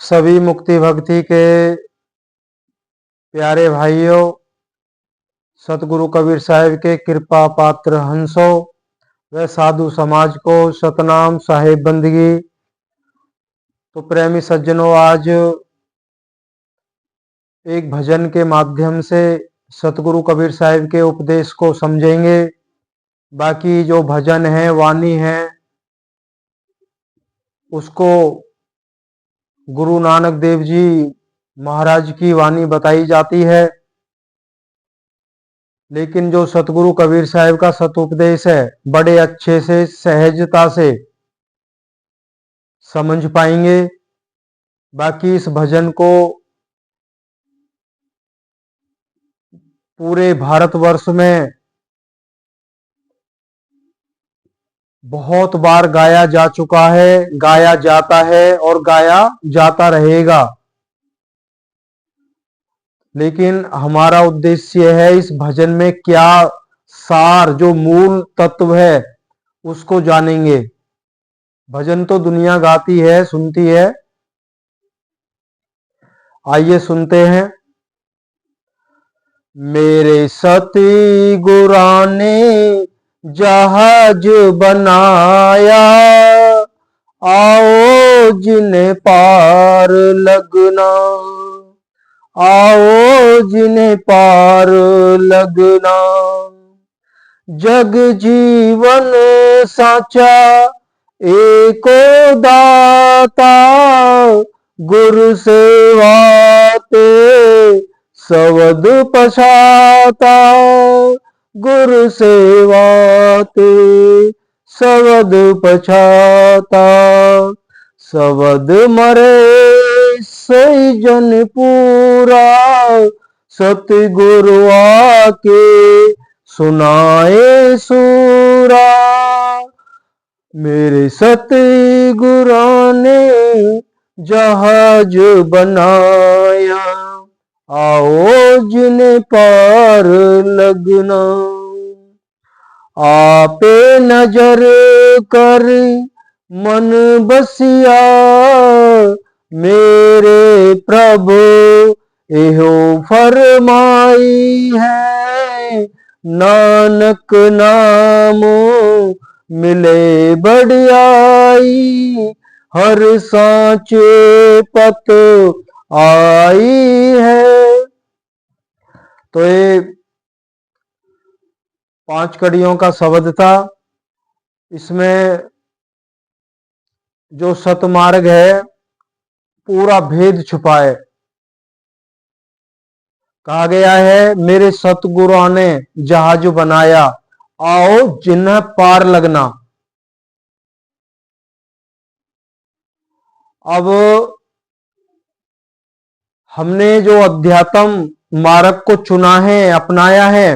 सभी मुक्ति भक्ति के प्यारे भाइयों, सतगुरु कबीर साहिब के कृपा पात्र हंसों व साधु समाज को सतनाम साहिब बंदगी। तो प्रेमी सज्जनों, आज एक भजन के माध्यम से सतगुरु कबीर साहिब के उपदेश को समझेंगे। बाकी जो भजन है, वाणी है, उसको गुरु नानक देव जी महाराज की वाणी बताई जाती है, लेकिन जो सतगुरु कबीर साहिब का सतुपदेश है बड़े अच्छे से सहजता से समझ पाएंगे। बाकी इस भजन को पूरे भारतवर्ष में बहुत बार गाया जा चुका है, गाया जाता है और गाया जाता रहेगा। लेकिन हमारा उद्देश्य है इस भजन में क्या सार, जो मूल तत्व है, उसको जानेंगे। भजन तो दुनिया गाती है, सुनती है। आइए सुनते हैं। मेरे सती गुरा ने जहाज बनाया, आओ जिन्हें पार लगना, आओ जिन्हें पार लगना। जग जीवन साचा एको दाता, गुरु सेवा ते सवद पछाता, गुरु सेवा ते सवद पछाता। सवद मरे सही जन पूरा, सतगुरु आके सुनाए सूरा। मेरे सतगुरु ने जहाज बनाया, आओ जिन्हें पार लगना। आपे नजर कर मन बसिया, मेरे प्रभु एहो फरमाई है। नानक नाम मिले बढ़ियाई, हर सांचे पत आई है। तो ये 5 कड़ियों का शब्द था। इसमें जो सतमार्ग है पूरा भेद छुपा है। कहा गया है मेरे सतगुरु ने जहाज बनाया, आओ जिन्हें पार लगना। अब हमने जो अध्यात्म मार्ग को चुना है, अपनाया है,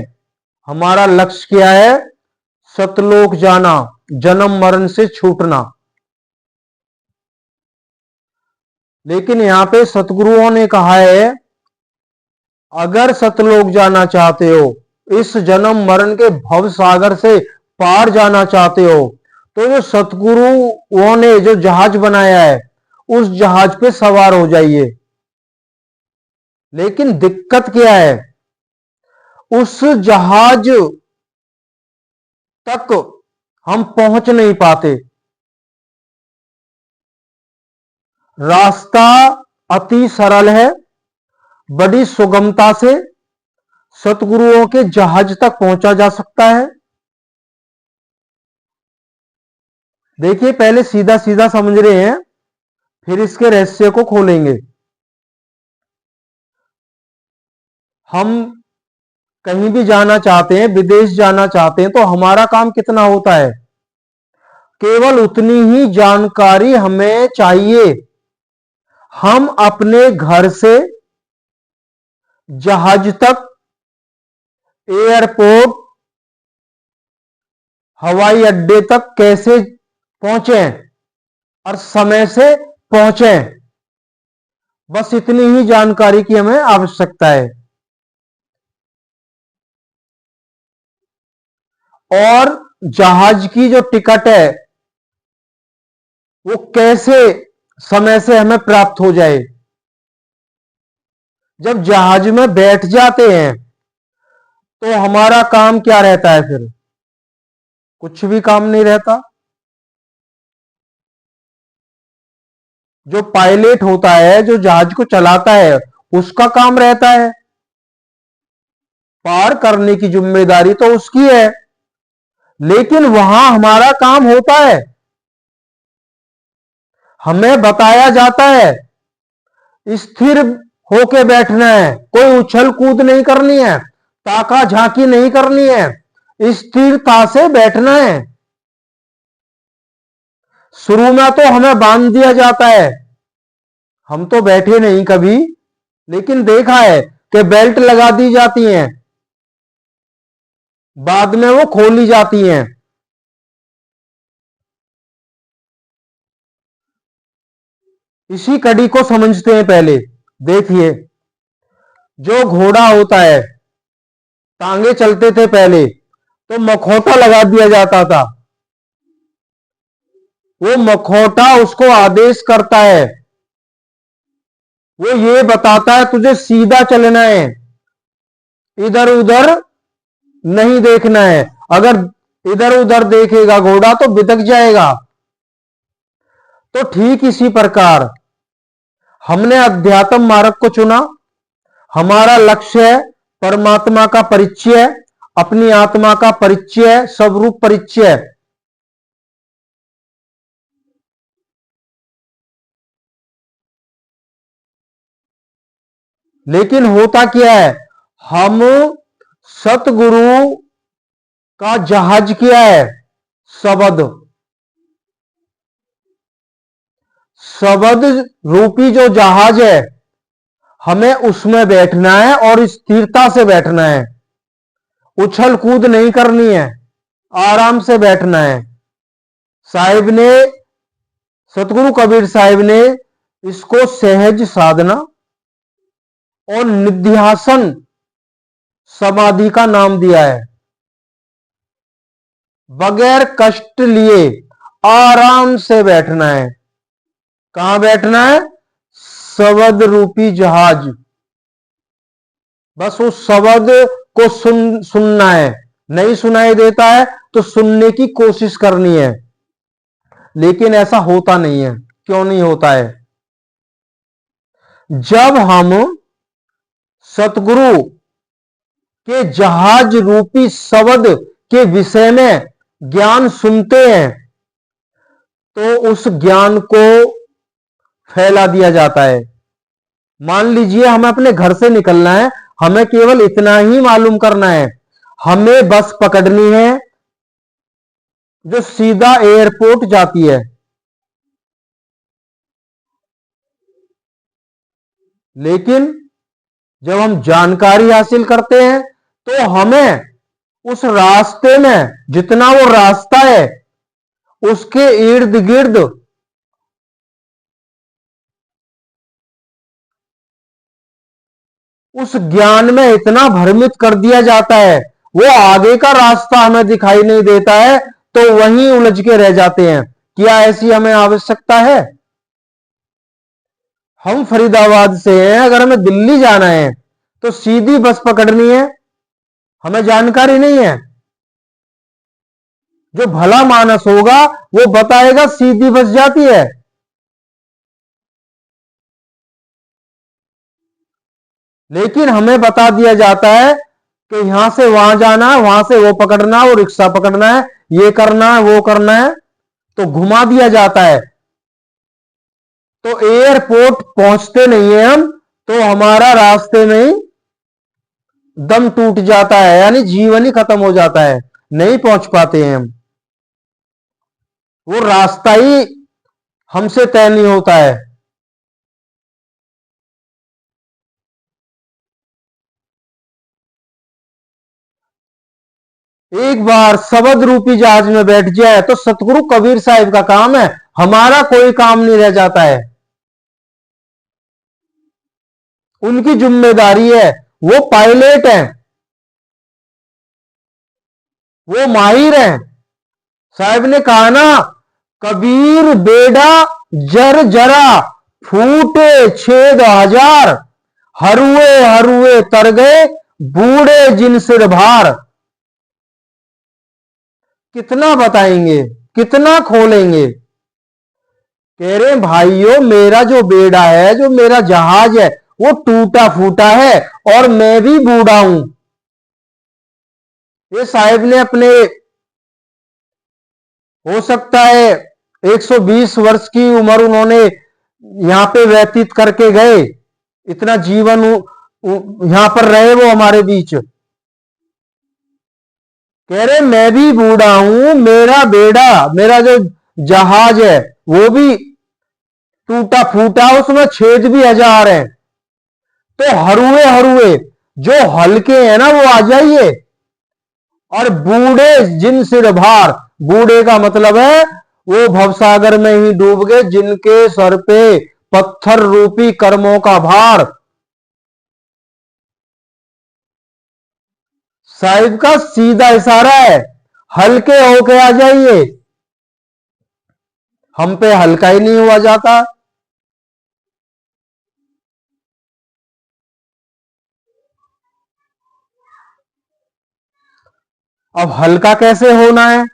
हमारा लक्ष्य क्या है? सतलोक जाना, जन्म मरण से छूटना। लेकिन यहां पे सतगुरुओं ने कहा है अगर सतलोक जाना चाहते हो, इस जन्म मरण के भव सागर से पार जाना चाहते हो, तो जो सतगुरुओं ने जो जहाज बनाया है उस जहाज पे सवार हो जाइए। लेकिन दिक्कत क्या है? उस जहाज तक हम पहुंच नहीं पाते। रास्ता अति सरल है, बड़ी सुगमता से सतगुरुओं के जहाज तक पहुंचा जा सकता है। देखिए, पहले सीधा सीधा समझ रहे हैं, फिर इसके रहस्य को खोलेंगे। हम कहीं भी जाना चाहते हैं, विदेश जाना चाहते हैं, तो हमारा काम कितना होता है? केवल उतनी ही जानकारी हमें चाहिए। हम अपने घर से जहाज तक, एयरपोर्ट, हवाई अड्डे तक कैसे पहुंचे और समय से पहुंचे, बस इतनी ही जानकारी की हमें आवश्यकता है। और जहाज की जो टिकट है वो कैसे समय से हमें प्राप्त हो जाए। जब जहाज में बैठ जाते हैं तो हमारा काम क्या रहता है? फिर कुछ भी काम नहीं रहता। जो पायलट होता है, जो जहाज को चलाता है, उसका काम रहता है, पार करने की जिम्मेदारी तो उसकी है, लेकिन वहां हमारा काम होता है। हमें बताया जाता है स्थिर होके बैठना है, कोई उछल कूद नहीं करनी है, ताका झांकी नहीं करनी है, स्थिरता से बैठना है। शुरू में तो हमें बांध दिया जाता है, हम तो बैठे नहीं कभी, लेकिन देखा है कि बेल्ट लगा दी जाती हैं, बाद में वो खोली जाती हैं। इसी कड़ी को समझते हैं पहले। देखिए, जो घोड़ा होता है, टांगे चलते थे पहले तो मखौटा लगा दिया जाता था। वो मखौटा उसको आदेश करता है, वो ये बताता है तुझे सीधा चलना है, इधर उधर नहीं देखना है। अगर इधर उधर देखेगा घोड़ा तो बिदक जाएगा। तो ठीक इसी प्रकार हमने अध्यात्म मार्ग को चुना। हमारा लक्ष्य है परमात्मा का परिचय, अपनी आत्मा का परिचय, स्वरूप परिचय। लेकिन होता क्या है, हम सतगुरु का जहाज क्या है? शब्द। शब्द रूपी जो जहाज है, हमें उसमें बैठना है और स्थिरता से बैठना है, उछल कूद नहीं करनी है, आराम से बैठना है। साहिब ने, सतगुरु कबीर साहिब ने इसको सहज साधना और निध्यासन समाधि का नाम दिया है। बगैर कष्ट लिए आराम से बैठना है। कहां बैठना है? शब्द रूपी जहाज। बस उस शब्द को सुनना है। नहीं सुनाई देता है तो सुनने की कोशिश करनी है। लेकिन ऐसा होता नहीं है। क्यों नहीं होता है? जब हम सतगुरु के जहाज रूपी शब्द के विषय में ज्ञान सुनते हैं तो उस ज्ञान को फैला दिया जाता है। मान लीजिए हमें अपने घर से निकलना है, हमें केवल इतना ही मालूम करना है, हमें बस पकड़नी है जो सीधा एयरपोर्ट जाती है। लेकिन जब हम जानकारी हासिल करते हैं तो हमें उस रास्ते में, जितना वो रास्ता है उसके इर्द गिर्द उस ज्ञान में इतना भ्रमित कर दिया जाता है, वो आगे का रास्ता हमें दिखाई नहीं देता है, तो वहीं उलझ के रह जाते हैं। क्या ऐसी हमें आवश्यकता है? हम फरीदाबाद से हैं, अगर हमें दिल्ली जाना है तो सीधी बस पकड़नी है, हमें जानकारी नहीं है। जो भला मानस होगा वो बताएगा सीधी बस जाती है। लेकिन हमें बता दिया जाता है कि यहां से वहां जाना है, वहां से वो पकड़ना है, वो रिक्शा पकड़ना है, ये करना है, वो करना है, तो घुमा दिया जाता है। तो एयरपोर्ट पहुंचते नहीं है हम, तो हमारा रास्ते में ही दम टूट जाता है, यानी जीवन ही खत्म हो जाता है, नहीं पहुंच पाते हैं हम। वो रास्ता ही हमसे तय नहीं होता है। एक बार शब्द रूपी जहाज में बैठ जाए तो सतगुरु कबीर साहिब का काम है, हमारा कोई काम नहीं रह जाता है। उनकी जिम्मेदारी है, वो पायलट हैं, वो माहिर हैं। साहब ने कहा ना, कबीर बेड़ा जर जरा, फूटे छेद हजार, हरुए हरुए तर गए, बूढ़े जिन सिर भार। कितना बताएंगे, कितना खोलेंगे। कह रहे भाइयों, मेरा जो बेड़ा है, जो मेरा जहाज है, वो टूटा फूटा है और मैं भी बूढ़ा हूं। ये साहिब ने अपने, हो सकता है 120 वर्ष की उम्र उन्होंने यहां पे व्यतीत करके गए, इतना जीवन यहां पर रहे वो हमारे बीच। कह रहे मैं भी बूढ़ा हूं, मेरा बेड़ा, मेरा जो जहाज है वो भी टूटा फूटा, उसमें छेद भी हजार है। तो हरुए हरुए, जो हल्के हैं ना वो आ जाइए, और बूढ़े जिन सिर भार, बूढ़े का मतलब है वो भवसागर में ही डूब गए, जिनके सर पे पत्थर रूपी कर्मों का भार। साहिब का सीधा इशारा है, हल्के होके आ जाइए। हम पे हल्का ही नहीं हुआ जाता। अब हल्का कैसे होना है?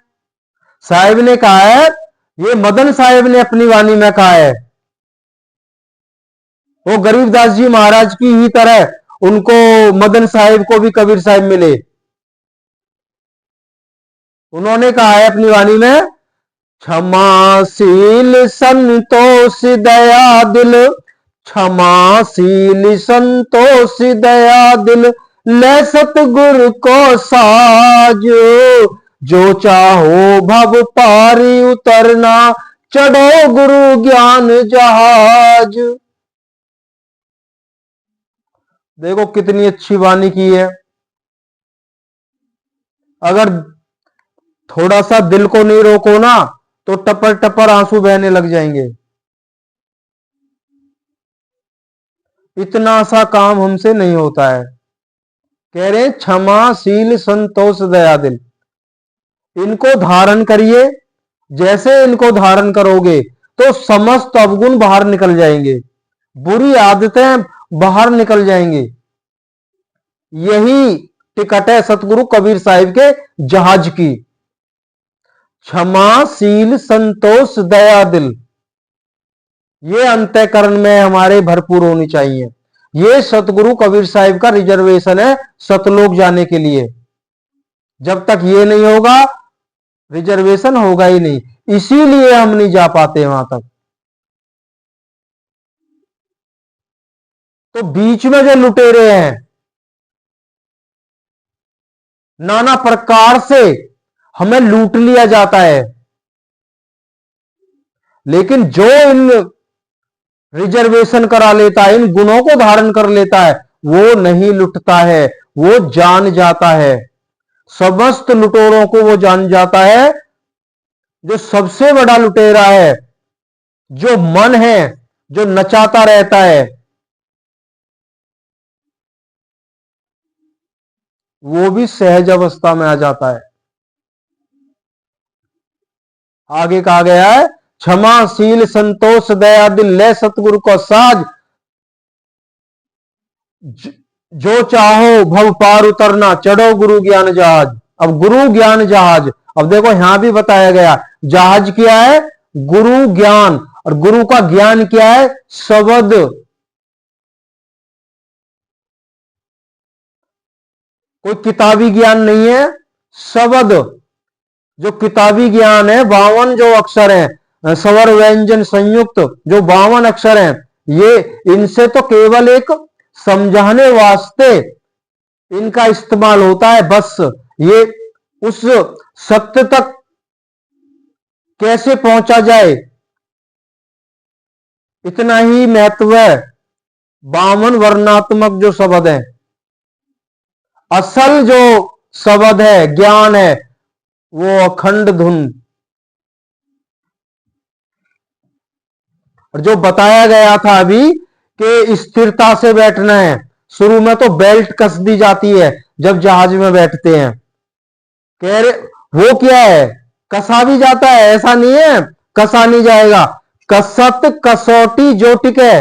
साहिब ने कहा है, ये मदन साहिब ने अपनी वाणी में कहा है, वो गरीबदास जी महाराज की ही तरह उनको, मदन साहिब को भी कबीर साहिब मिले। उन्होंने कहा है अपनी वाणी में, क्षमाशील संतोष दया दिल, क्षमाशील संतोष दया दिल, ले सतगुरु को साज, जो चाहो भव पारी उतरना, चढ़ो गुरु ज्ञान जहाज। देखो कितनी अच्छी वाणी की है। अगर थोड़ा सा दिल को नहीं रोको ना, तो टपर टपर आंसू बहने लग जाएंगे। इतना सा काम हमसे नहीं होता है। कह रहे क्षमाशील संतोष दया दिल, इनको धारण करिए। जैसे इनको धारण करोगे तो समस्त अवगुण बाहर निकल जाएंगे, बुरी आदतें बाहर निकल जाएंगी। यही टिकट है सतगुरु कबीर साहिब के जहाज की। क्षमाशील संतोष दया दिल, ये अंतःकरण में हमारे भरपूर होनी चाहिए। ये सतगुरु कबीर साहिब का रिजर्वेशन है सतलोक जाने के लिए। जब तक ये नहीं होगा, रिजर्वेशन होगा ही नहीं, इसीलिए हम नहीं जा पाते वहां तक। तो बीच में जो लुटेरे हैं, नाना प्रकार से हमें लूट लिया जाता है, लेकिन जो इन रिजर्वेशन करा लेता है, इन गुणों को धारण कर लेता है, वो नहीं लुटता है, वो जान जाता है। समस्त लुटेरों को वो जान जाता है। जो सबसे बड़ा लुटेरा है, जो मन है, जो नचाता रहता है, वो भी सहज अवस्था में आ जाता है। आगे कहा गया है, क्षमाशील संतोष दया दिल, ले सतगुरु को साज, जो चाहो भव पार उतरना, चढ़ो गुरु ज्ञान जहाज। अब गुरु ज्ञान जहाज, अब देखो यहां भी बताया गया, जहाज क्या है? गुरु ज्ञान। और गुरु का ज्ञान क्या है? शब्द। कोई किताबी ज्ञान नहीं है, शब्द। जो किताबी ज्ञान है, 52 जो अक्षर हैं, स्वर व्यंजन संयुक्त जो 52 अक्षर हैं, ये इनसे तो केवल एक समझाने वास्ते इनका इस्तेमाल होता है। बस ये उस सत्य तक कैसे पहुंचा जाए, इतना ही महत्व है। 52 वर्णात्मक जो शब्द है, असल जो शब्द है, ज्ञान है, वो अखंड धुन। और जो बताया गया था अभी कि स्थिरता से बैठना है, शुरू में तो बेल्ट कस दी जाती है जब जहाज में बैठते हैं। कह रहे वो क्या है? कसा भी जाता है, ऐसा नहीं है कसा नहीं जाएगा। कसत कसौटी जो टिके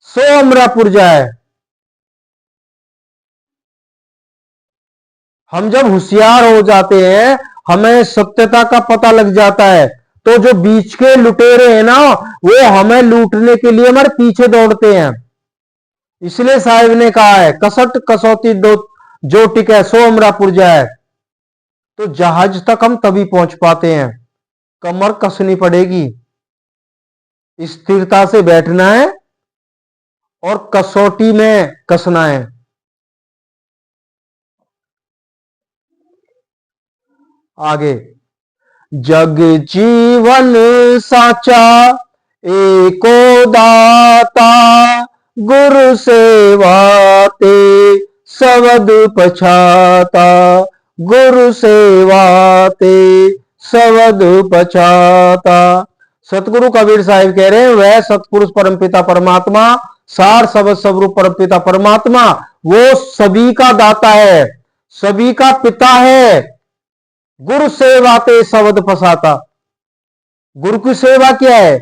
सो अमरापुर जाए। हम जब होशियार हो जाते हैं, हमें सत्यता का पता लग जाता है, तो जो बीच के लुटेरे हैं ना, वो हमें लूटने के लिए हमारे पीछे दौड़ते हैं। इसलिए साहिब ने कहा है कसट कसौती दो जो टिके सो अमरापुर जाए। तो जहाज तक हम तभी पहुंच पाते हैं, कमर कसनी पड़ेगी, स्थिरता से बैठना है और कसौटी में कसना है। आगे, जग जीवन साचा एको दाता, गुरु सेवा ते सबद पछाता, गुरु सेवा ते सबद पछाता। सतगुरु कबीर साहिब कह रहे हैं वह सतपुरुष परमपिता परमात्मा, सार सबद स्वरूप परमपिता परमात्मा, वो सभी का दाता है, सभी का पिता है। गुरु सेवा ते सबद फसाता। गुरु की सेवा क्या है?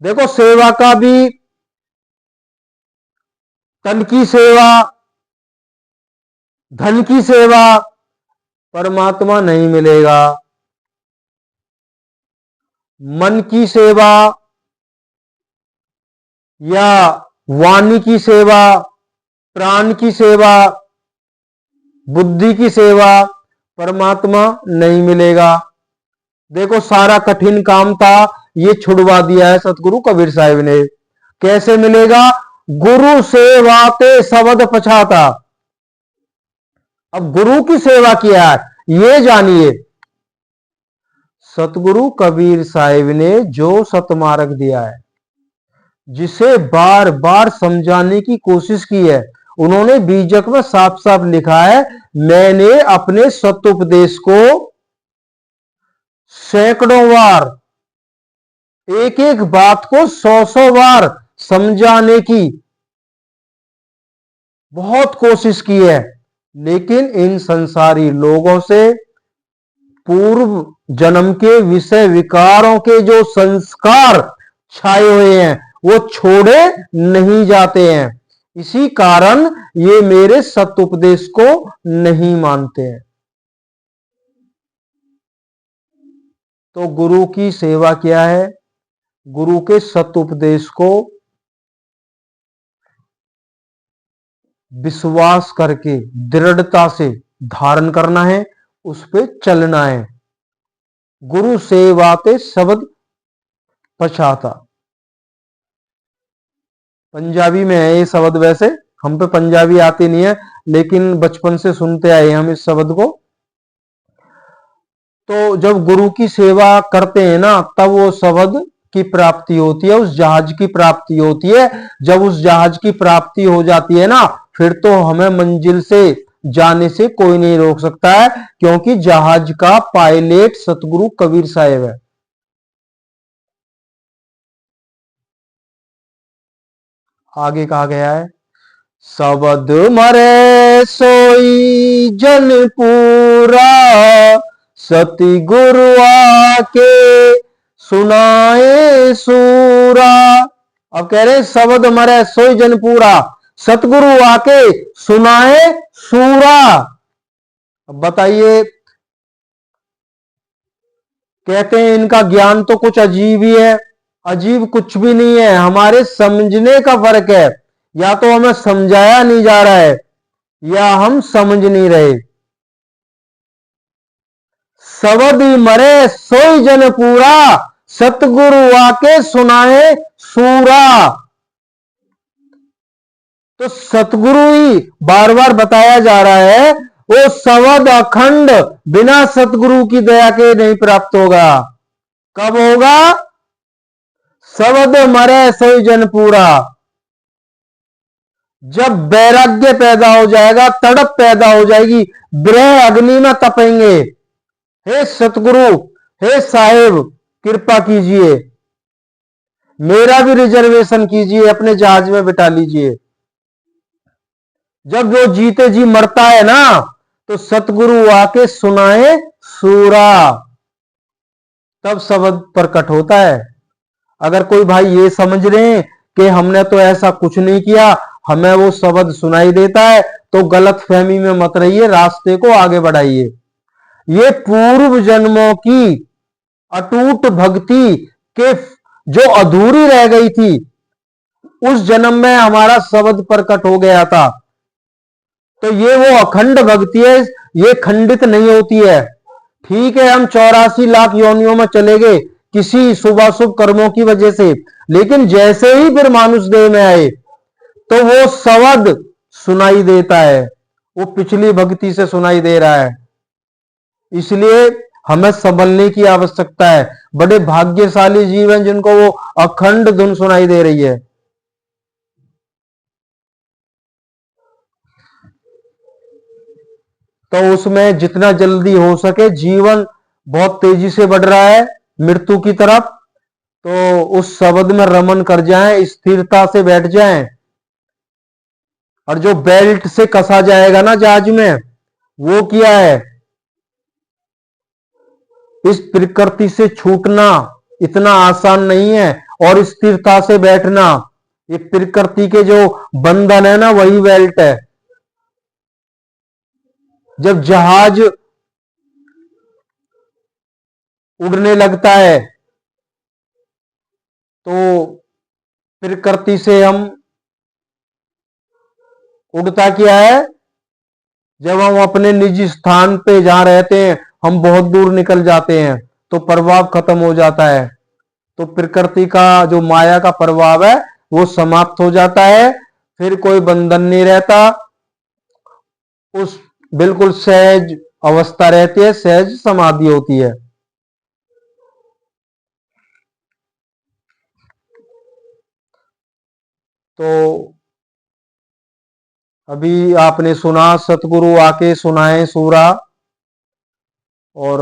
देखो, सेवा का भी तन की सेवा, धन की सेवा, परमात्मा नहीं मिलेगा। मन की सेवा या वाणी की सेवा, प्राण की सेवा, बुद्धि की सेवा, परमात्मा नहीं मिलेगा। देखो, सारा कठिन काम था, ये छुड़वा दिया है सतगुरु कबीर साहिब ने। कैसे मिलेगा? गुरु सेवाते सबद पछाता। अब गुरु की सेवा किया है, ये जानिए। सतगुरु कबीर साहिब ने जो सतमार्ग दिया है, जिसे बार बार समझाने की कोशिश की है, उन्होंने बीजक में साफ साफ लिखा है, मैंने अपने सतुपदेश को सैकड़ों बार, एक एक बात को 100 बार समझाने की बहुत कोशिश की है, लेकिन इन संसारी लोगों से पूर्व जन्म के विषय विकारों के जो संस्कार छाए हुए हैं, वो छोड़े नहीं जाते हैं। इसी कारण ये मेरे सतुपदेश को नहीं मानते हैं। तो गुरु की सेवा क्या है? गुरु के सतुपदेश को विश्वास करके दृढ़ता से धारण करना है, उस पे चलना है। गुरु सेवाते शब्द पछाता। पंजाबी में है ये शब्द, वैसे हम पे पंजाबी आती नहीं है, लेकिन बचपन से सुनते आए हम इस शब्द को। तो जब गुरु की सेवा करते हैं ना, तब वो शब्द की प्राप्ति होती है, उस जहाज की प्राप्ति होती है। जब उस जहाज की प्राप्ति हो जाती है ना, फिर तो हमें मंजिल से जाने से कोई नहीं रोक सकता है, क्योंकि जहाज का पायलट सतगुरु कबीर साहिब है। आगे कहा गया है, शब्द मरे सोई जन पूरा, सती गुरु आके सुनाए सूरा। अब कह रहे शब्द मरे सोई जन पूरा, सतगुरु आके सुनाए सूरा। अब बताइए, कहते हैं इनका ज्ञान तो कुछ अजीब ही है। अजीब कुछ भी नहीं है, हमारे समझने का फर्क है। या तो हमें समझाया नहीं जा रहा है, या हम समझ नहीं रहे। शब्द मरे सोई जन पूरा, सतगुरु आके सुनाए सूरा। तो सतगुरु ही बार बार बताया जा रहा है, वो शब्द अखंड बिना सतगुरु की दया के नहीं प्राप्त होगा। कब होगा? शब्द मरे सोई जन पूरा। जब वैराग्य पैदा हो जाएगा, तड़प पैदा हो जाएगी, विरह अग्नि में तपेंगे। हे सतगुरु, हे साहेब, कृपा कीजिए, मेरा भी रिजर्वेशन कीजिए, अपने जहाज में बिठा लीजिए। जब वो जीते जी मरता है ना, तो सतगुरु आके सुनाए सूरा। तब शब्द प्रकट होता है। अगर कोई भाई ये समझ रहे हैं कि हमने तो ऐसा कुछ नहीं किया, हमें वो शब्द सुनाई देता है, तो गलत फहमी में मत रहिए, रास्ते को आगे बढ़ाइए। ये पूर्व जन्मों की अटूट भक्ति के जो अधूरी रह गई थी, उस जन्म में हमारा शब्द प्रकट हो गया था। तो ये वो अखंड भक्ति है, ये खंडित नहीं होती है। ठीक है, हम 84 लाख योनियों में चले गए किसी शुभाशुभ कर्मों की वजह से, लेकिन जैसे ही फिर मानुष देह में आए तो वो शब्द सुनाई देता है, वो पिछली भक्ति से सुनाई दे रहा है। इसलिए हमें संभलने की आवश्यकता है। बड़े भाग्यशाली जीव हैं जिनको वो अखंड धुन सुनाई दे रही है। तो उसमें जितना जल्दी हो सके, जीवन बहुत तेजी से बढ़ रहा है मृत्यु की तरफ, तो उस शब्द में रमन कर जाएं, स्थिरता से बैठ जाएं। और जो बेल्ट से कसा जाएगा ना जहाज में, वो क्या है? इस प्रकृति से छूटना इतना आसान नहीं है, और स्थिरता से बैठना, ये प्रकृति के जो बंधन है ना, वही बेल्ट है। जब जहाज उड़ने लगता है तो प्रकृति से हम उड़ता क्या है? जब हम अपने निजी स्थान पे जहां रहते हैं, हम बहुत दूर निकल जाते हैं तो प्रभाव खत्म हो जाता है। तो प्रकृति का जो माया का प्रभाव है वो समाप्त हो जाता है, फिर कोई बंधन नहीं रहता, उस बिल्कुल सहज अवस्था रहती है, सहज समाधि होती है। तो अभी आपने सुना, सतगुरु आके सुनाए सूरा, और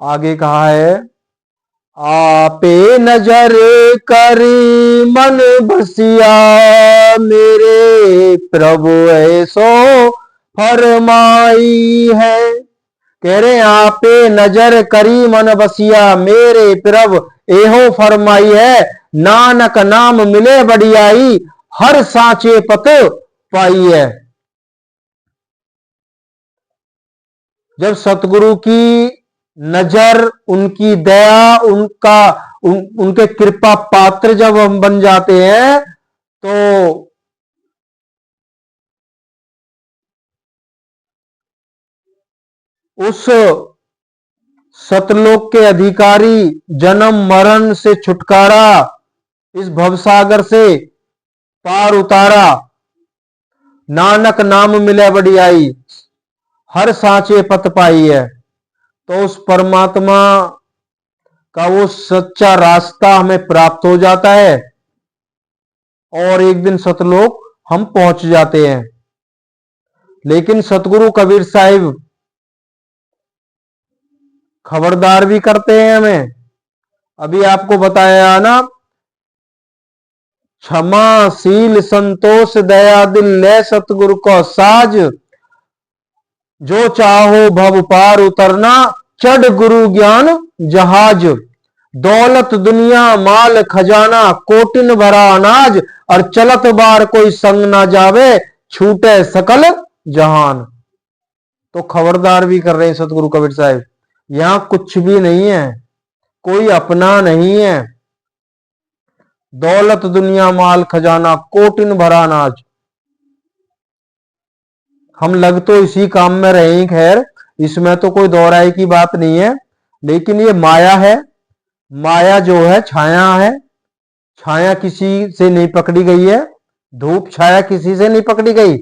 आगे कहा है, आपे नजर करी मन बसिया, मेरे प्रभु ऐसो फरमाई है। कह रहे आपे नजर करी मन बसिया, मेरे प्रभु एहो फरमाई है। नानक नाम मिले बढ़ियाई, हर साचे पत पाई है। जब सतगुरु की नजर, उनकी दया, उनके कृपा पात्र जब हम बन जाते हैं, तो उस सतलोक के अधिकारी, जन्म मरण से छुटकारा, इस भवसागर से पार उतारा, नानक नाम मिले बढ़ियाई, हर साचे पत पाई है। तो उस परमात्मा का वो सच्चा रास्ता हमें प्राप्त हो जाता है, और एक दिन सतलोक हम पहुंच जाते हैं। लेकिन सतगुरु कबीर साहिब खबरदार भी करते हैं हमें। अभी आपको बताया ना, क्षमाशील संतोष दया दिल ले सतगुरु को साज, जो चाहो भव पार उतरना, चढ़ गुरु ज्ञान जहाज। दौलत दुनिया माल खजाना, कोटिन भरा अनाज, और चलत बार कोई संग ना जावे, छूटे सकल जहान। तो खबरदार भी कर रहे हैं सतगुरु कबीर साहिब, यहां कुछ भी नहीं है, कोई अपना नहीं है। दौलत दुनिया माल खजाना, कोटिन भरा अनाज, हम लग तो इसी काम में रहे, खैर इसमें तो कोई दोहराई की बात नहीं है, लेकिन ये माया है। माया जो है छाया है, छाया किसी से नहीं पकड़ी गई है, धूप छाया किसी से नहीं पकड़ी गई,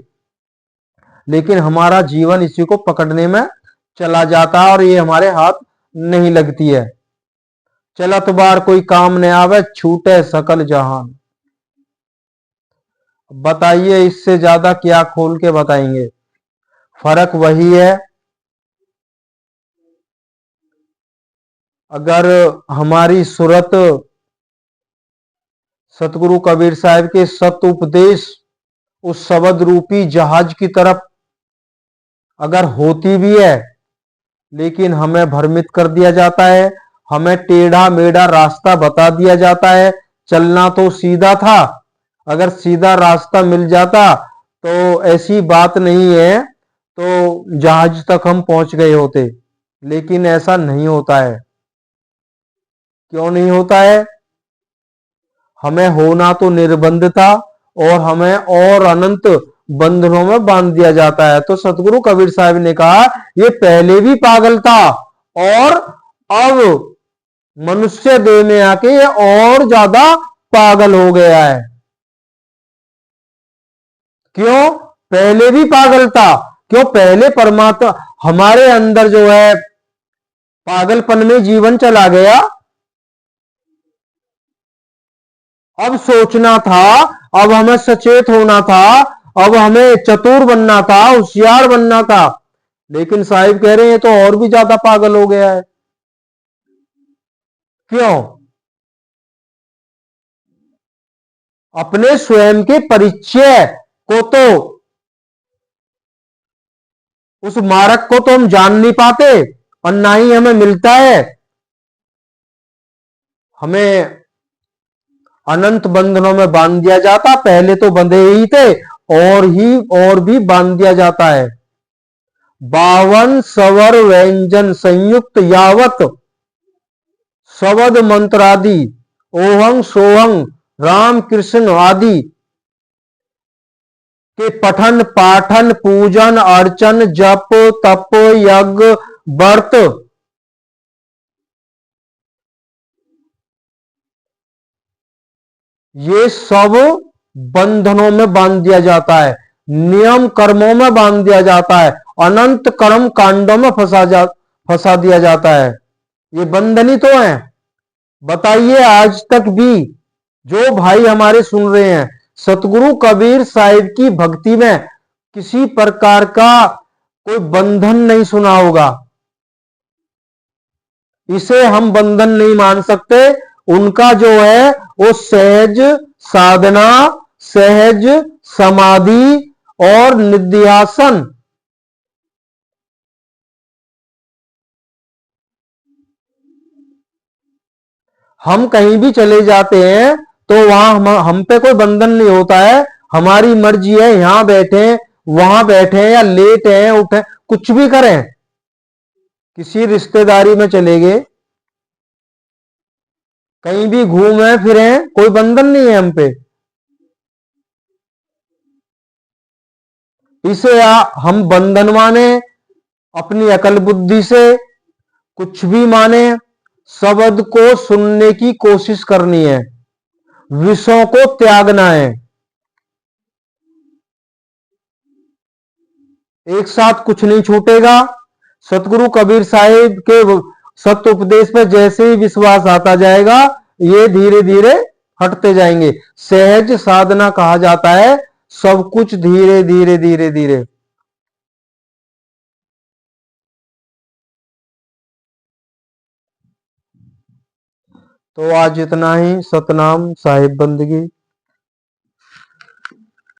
लेकिन हमारा जीवन इसी को पकड़ने में चला जाता है, और ये हमारे हाथ नहीं लगती है। चलत बार कोई काम न आवे, छूटे सकल जहान। बताइए इससे ज्यादा क्या खोल के बताएंगे? फर्क वही है। अगर हमारी सूरत सतगुरु कबीर साहब के सत उपदेश, उस शब्द रूपी जहाज की तरफ अगर होती भी है, लेकिन हमें भ्रमित कर दिया जाता है, हमें टेढ़ा मेढ़ा रास्ता बता दिया जाता है। चलना तो सीधा था, अगर सीधा रास्ता मिल जाता तो ऐसी बात नहीं है, तो जहाज तक हम पहुंच गए होते। लेकिन ऐसा नहीं होता है। क्यों नहीं होता है? हमें होना तो निर्बंध था और हमें और अनंत बंधनों में बांध दिया जाता है। तो सतगुरु कबीर साहब ने कहा ये पहले भी पागल था और अब मनुष्य देह में आके ये और ज्यादा पागल हो गया है। क्यों? पहले भी पागल था। क्यों? पहले परमात्मा हमारे अंदर जो है पागलपन में जीवन चला गया। अब सोचना था, अब हमें सचेत होना था, अब हमें चतुर बनना था, होशियार बनना था। लेकिन साहिब कह रहे हैं तो और भी ज्यादा पागल हो गया है। क्यों? अपने स्वयं के परिचय को तो, उस मार्ग को तो हम जान नहीं पाते और ना ही हमें मिलता है। हमें अनंत बंधनों में बांध दिया जाता, पहले तो बंधे ही थे और भी बांध दिया जाता है। 52 स्वर व्यंजन संयुक्त यावत शब्द मंत्रादि ओहं सोहं राम कृष्ण आदि के पठन पाठन पूजन अर्चन जप तप यज्ञ व्रत ये सब बंधनों में बांध दिया जाता है, नियम कर्मों में बांध दिया जाता है, अनंत कर्म कांडों में फंसा दिया जाता है। ये बंधन ही तो है। बताइए आज तक भी जो भाई हमारे सुन रहे हैं, सतगुरु कबीर साहिब की भक्ति में किसी प्रकार का कोई बंधन नहीं सुना होगा। इसे हम बंधन नहीं मान सकते। उनका जो है वो सहज साधना, सहज समाधि और निध्यासन। हम कहीं भी चले जाते हैं तो वहां हम पे कोई बंधन नहीं होता है। हमारी मर्जी है, यहां बैठे वहां बैठे या लेट हैं उठे कुछ भी करें। किसी रिश्तेदारी में चले गए, कहीं भी घूमे फिरे, कोई बंधन नहीं है हम पे। इसे हम बंधन माने अपनी अकल बुद्धि से, कुछ भी माने, शब्द को सुनने की कोशिश करनी है, विषयों को त्यागना है। एक साथ कुछ नहीं छूटेगा। सतगुरु कबीर साहिब के सत्य उपदेश पर जैसे ही विश्वास आता जाएगा, ये धीरे धीरे हटते जाएंगे। सहज साधना कहा जाता है सब कुछ धीरे धीरे धीरे धीरे। तो आज इतना ही। सतनाम साहिब बंदगी।